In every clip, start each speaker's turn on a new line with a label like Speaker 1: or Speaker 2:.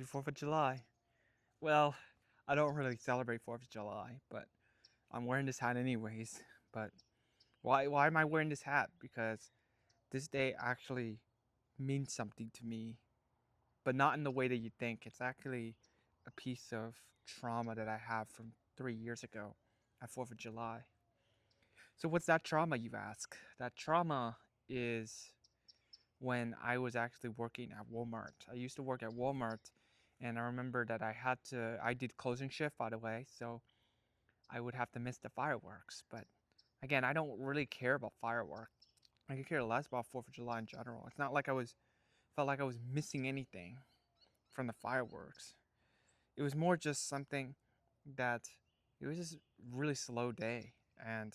Speaker 1: Happy 4th of July. Well, I don't really celebrate 4th of July, but I'm wearing this hat anyways. But why am I wearing this hat? Because this day actually means something to me, but not in the way that you think. It's actually a piece of trauma that I have from 3 years ago at 4th of July. So what's that trauma, you ask? That trauma is when I was actually working at Walmart. I used to work at Walmart, and I remember that I did closing shift, by the way, so I would have to miss the fireworks. But again, I don't really care about fireworks. I could care less about 4th of July in general. It's not like felt like I was missing anything from the fireworks. It was more just something that it was just really slow day. And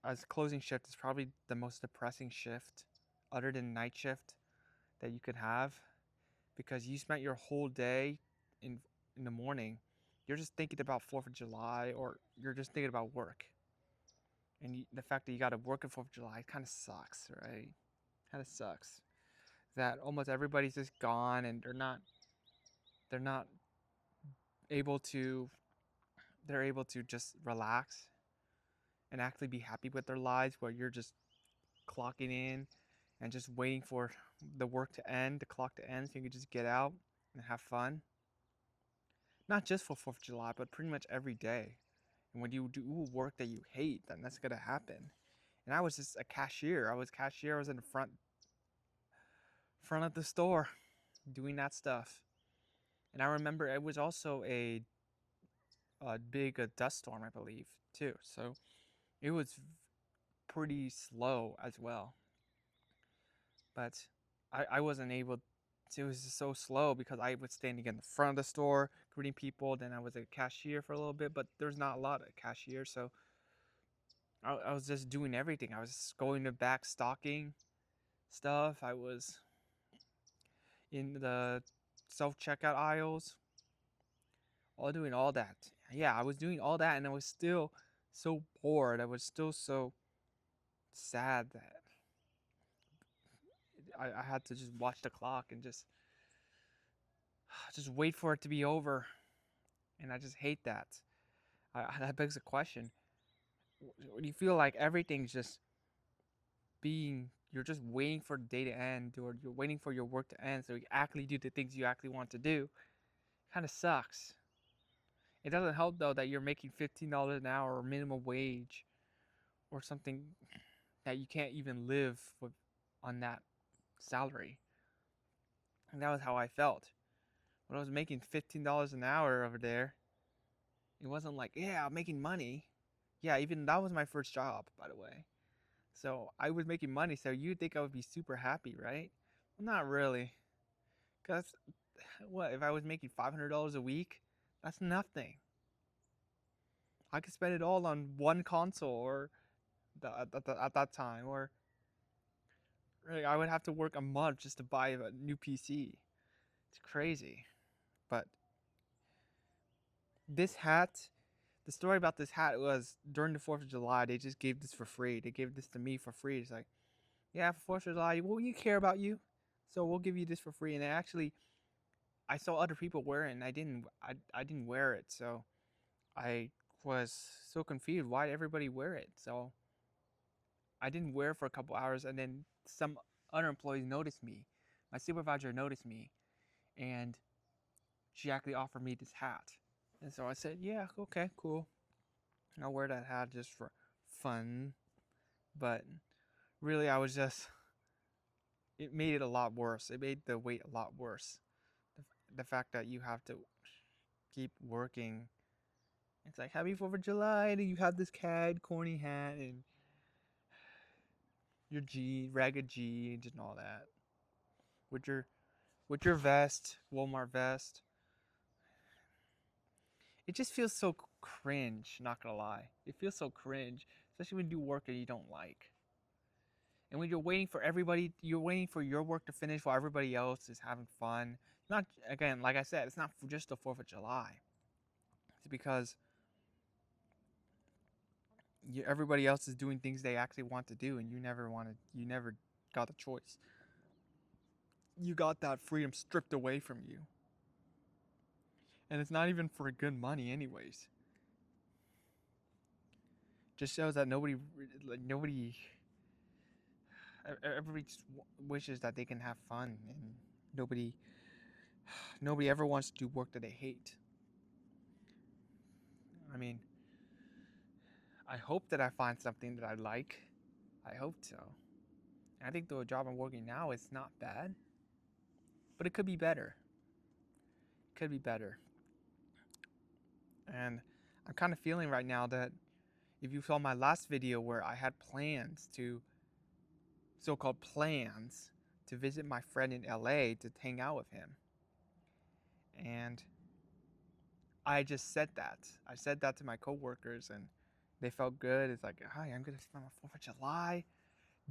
Speaker 1: as closing shift is probably the most depressing shift other than night shift that you could have, because you spent your whole day in in the morning, you're just thinking about 4th of July, or you're just thinking about work. And the fact that you got to work at 4th of July kind of sucks, right? Kind of sucks that almost everybody's just gone, and they're not able to they're able to just relax and actually be happy with their lives, where you're just clocking in and just waiting for the clock to end, so you can just get out and have fun. Not just for 4th of July, but pretty much every day. And when you do work that you hate, then that's gonna happen. And I was just a cashier. I was in the front of the store doing that stuff. And I remember it was also a big dust storm, I believe, too. So it was pretty slow as well. But I wasn't able to, it was just so slow because I was standing in the front of the store greeting people. Then I was a cashier for a little bit, but there's not a lot of cashiers. So I was just doing everything. I was going to back stocking stuff. I was in the self checkout aisles, all doing all that. Yeah, I was doing all that, and I was still so bored. I was still so sad that I had to just watch the clock and just wait for it to be over. And I just hate that. That begs the question: do you feel like everything's just being you're just waiting for the day to end, or you're waiting for your work to end so you actually do the things you actually want to do? Kind of sucks. It doesn't help though that you're making $15 an hour or minimum wage or something, that you can't even live with on that salary. And that was how I felt when I was making $15 an hour over there. It wasn't like, yeah, I'm making money. Yeah, even that was my first job, by the way. So I was making money, so you'd think I would be super happy, right? Well, not really. Because what, if I was making $500 a week? That's nothing. I could spend it all on one console, or at that time, or like, I would have to work a month just to buy a new PC. It's crazy. But this hat, the story about this hat was during the 4th of July, they just gave this for free. They gave this to me for free. It's like, yeah, for 4th of July, well, we care about you, so we'll give you this for free. And actually, I saw other people wear it, and I didn't wear it. So I was so confused. Why did everybody wear it? So I didn't wear it for a couple hours, and then some other employees noticed me. My supervisor noticed me, and she actually offered me this hat. And so I said, yeah, okay, cool. I'll wear that hat just for fun. But really, it made it a lot worse. It made the wait a lot worse. The fact that you have to keep working. It's like, happy 4th of July, and you have this cad, corny hat, and your ragged jeans, and all that. With your vest, Walmart vest. It just feels so cringe, not gonna lie. It feels so cringe, especially when you do work that you don't like. And when you're waiting for your work to finish while everybody else is having fun. Not, again, like I said, it's not just the 4th of July. It's because everybody else is doing things they actually want to do, and you never got the choice. You got that freedom stripped away from you. And it's not even for good money anyways. Just shows that nobody everybody just wishes that they can have fun, and nobody nobody ever wants to do work that they hate. I mean, I hope that I find something that I like. I hope so. I think the job I'm working now is not bad, but it could be better. It could be better. And I'm kind of feeling right now that if you saw my last video where I had plans to, so-called plans, to visit my friend in LA to hang out with him. And I just said that. I said that to my coworkers and they felt good. It's like, hi, I'm gonna spend my 4th of July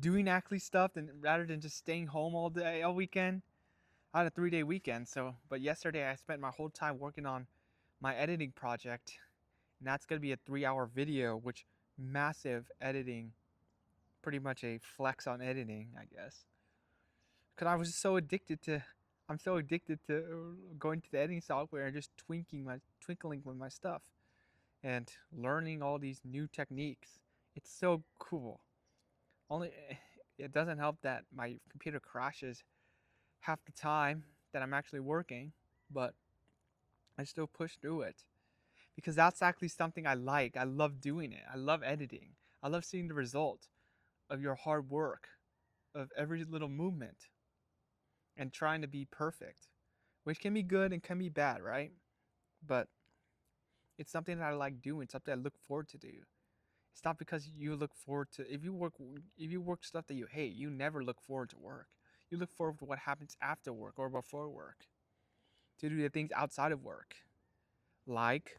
Speaker 1: doing actually stuff rather than just staying home all day, all weekend. I had a 3-day weekend, but yesterday I spent my whole time working on my editing project, and that's gonna be a 3-hour video, which massive editing, pretty much a flex on editing, I guess. Cause I'm so addicted to going to the editing software and just twinkling with my stuff and learning all these new techniques. It's so cool. Only it doesn't help that my computer crashes half the time that I'm actually working, but I still push through it because that's actually something I like. I love doing it. I love editing. I love seeing the result of your hard work, of every little movement, and trying to be perfect, which can be good and can be bad, right? But it's something that I like doing, something I look forward to do. It's not because you look forward to if you work stuff that you hate, you never look forward to work. You look forward to what happens after work or before work. To do the things outside of work. Like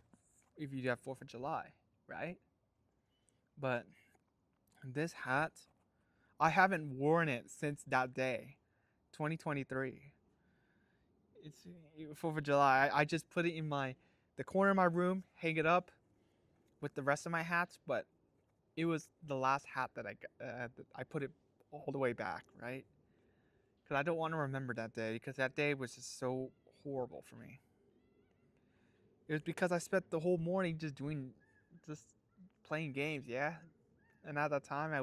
Speaker 1: if you have 4th of July, right? But this hat, I haven't worn it since that day, 2023. It's 4th of July. I just put it in the corner of my room, hang it up with the rest of my hats, but it was the last hat that I put it all the way back, right? Because I don't want to remember that day, because that day was just so horrible for me. It was because I spent the whole morning just playing games, yeah. And at that time, I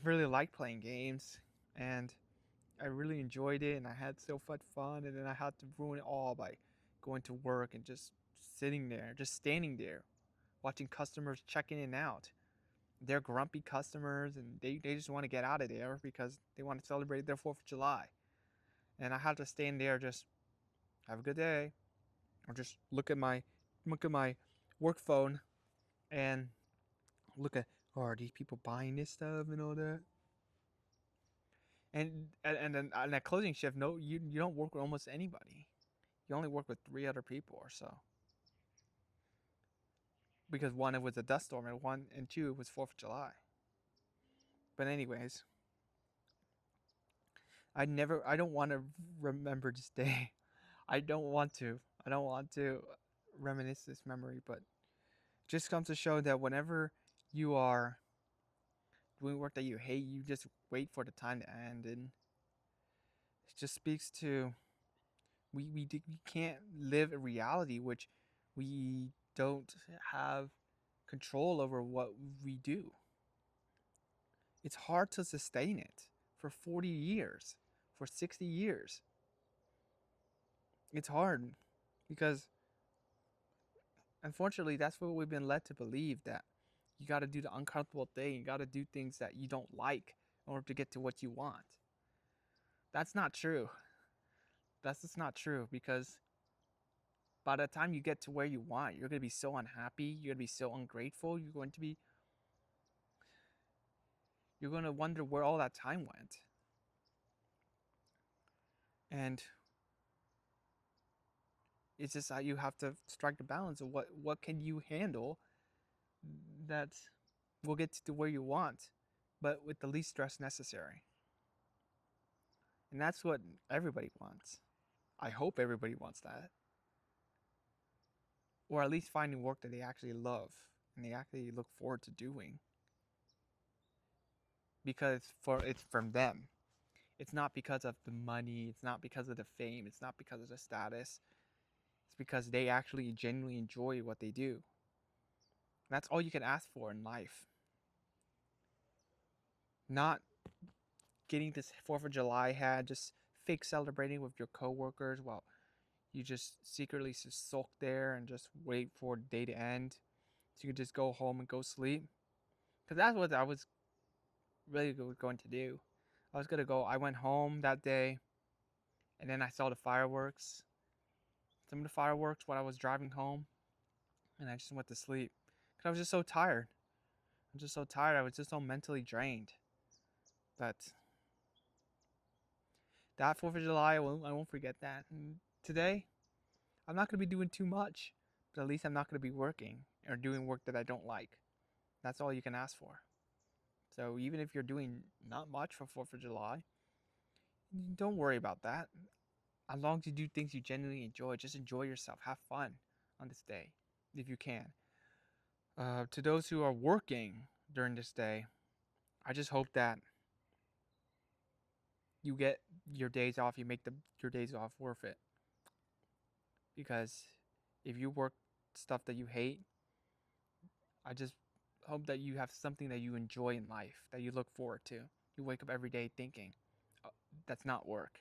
Speaker 1: really liked playing games, and I really enjoyed it, and I had so much fun, and then I had to ruin it all by going to work and just sitting there, just standing there, watching customers check in and out. They're grumpy customers, and they just want to get out of there because they want to celebrate their 4th of July. And I had to stand there, just have a good day, or just look at my work phone and look at, oh, are these people buying this stuff and all that? And then on that closing shift, no, you don't work with almost anybody. You only work with 3 other people or so. Because one, it was a dust storm, and two, it was 4th of July. But anyways, I don't want to remember this day. I don't want to. I don't want to reminisce this memory, but it just comes to show that whenever you are doing work that you hate, you just wait for the time to end, and it just speaks to we can't live a reality which we don't have control over what we do. It's hard to sustain it for 40 years, for 60 years. It's hard because unfortunately that's what we've been led to believe, that you got to do the uncomfortable thing, you got to do things that you don't like in order to get to what you want. That's not true. That's just not true, because by the time you get to where you want, you're going to be so unhappy, you're going to be so ungrateful, you're going to wonder where all that time went. And it's just that you have to strike the balance of what can you handle that will get to where you want, but with the least stress necessary. And that's what everybody wants. I hope everybody wants that. Or at least finding work that they actually love and they actually look forward to doing. Because it's from them. It's not because of the money, it's not because of the fame, it's not because of the status. It's because they actually genuinely enjoy what they do. That's all you can ask for in life. Not getting this 4th of July hat, just fake celebrating with your coworkers while you just secretly just sulk there and just wait for the day to end so you can just go home and go sleep. Because that's what I was really going to do. I was going to go, I went home that day and then I saw the fireworks. Some of the fireworks when I was driving home, and I just went to sleep. Because I was just so tired. I'm just so tired. I was just so mentally drained. But that 4th of July, I won't forget that. And today, I'm not going to be doing too much, but at least I'm not going to be working or doing work that I don't like. That's all you can ask for. So even if you're doing not much for 4th of July, don't worry about that. As long as you do things you genuinely enjoy, just enjoy yourself. Have fun on this day if you can. To those who are working during this day, I just hope that you get your days off, you make your days off worth it. Because if you work stuff that you hate, I just hope that you have something that you enjoy in life, that you look forward to. You wake up every day thinking, oh, that's not work.